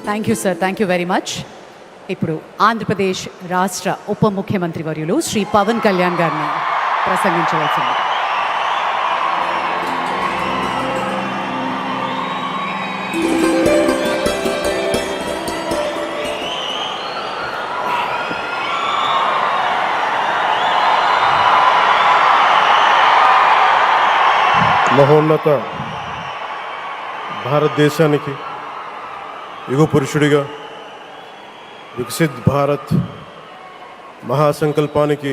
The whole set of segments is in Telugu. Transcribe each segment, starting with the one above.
Thank you sir, thank you very much. ఇప్పుడు ఆంధ్రప్రదేశ్ రాష్ట్ర ఉప ముఖ్యమంత్రి వర్యులు శ్రీ పవన్ కళ్యాణ్ గారిని ప్రసంగించవలసింది. మహోన్నత భారతదేశానికి యుగ పురుషుడిగా, వికసిత్ భారత్ మహాసంకల్పానికి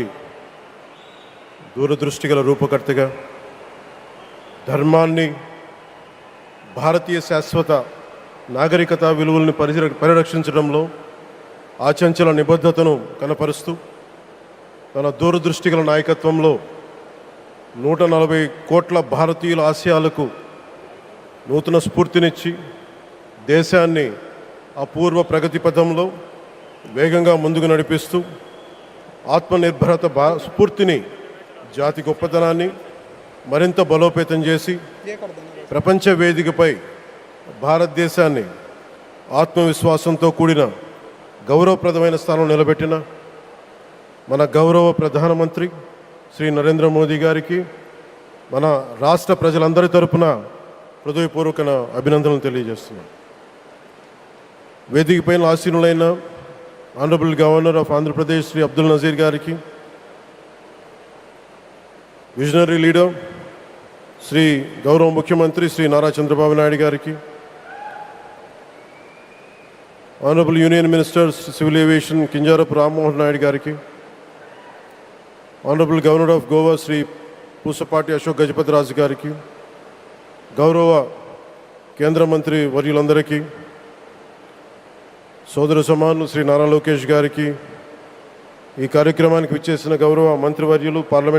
దూరదృష్టి గల రూపకర్తగా, ధర్మాన్ని, భారతీయ శాశ్వత నాగరికత విలువల్ని పరిరక్షించడంలో ఆచంచల నిబద్ధతను కనపరుస్తూ తన దూరదృష్టి గల నాయకత్వంలో 140 కోట్ల భారతీయుల ఆశయాలకు నూతన స్ఫూర్తినిచ్చి దేశాన్ని అపూర్వ ప్రగతి పథంలో వేగంగా ముందుకు నడిపిస్తూ ఆత్మనిర్భరత స్ఫూర్తిని, జాతి గొప్పతనాన్ని మరింత బలోపేతం చేసి ప్రపంచ వేదికపై భారతదేశాన్ని ఆత్మవిశ్వాసంతో కూడిన గౌరవప్రదమైన స్థానం నిలబెట్టిన మన గౌరవ ప్రధానమంత్రి శ్రీ నరేంద్ర మోదీ గారికి మన రాష్ట్ర ప్రజలందరి తరపున హృదయపూర్వక అభినందనలు తెలియజేస్తున్నాను. వేదిక పైన ఆసీనులైన honourable governor of Andhra Pradesh Shri Abdul Nazeer గారికి, విజనరీ లీడర్ శ్రీ గౌరవ ముఖ్యమంత్రి శ్రీ నారా చంద్రబాబు నాయుడు గారికి, honourable union minister civil aviation Kinjarapu Rammohan Naidu గారికి, honourable governor of Goa Shri Pusapati Ashok Gajapati Raju గారికి, గౌరవ కేంద్ర మంత్రి వర్యులందరికీ, సోదర సమానులు శ్రీ నారా లోకేష్ గారికి, ఈ కార్యక్రమానికి విచ్చేసిన గౌరవ మంత్రివర్యులు, పార్లమెంట్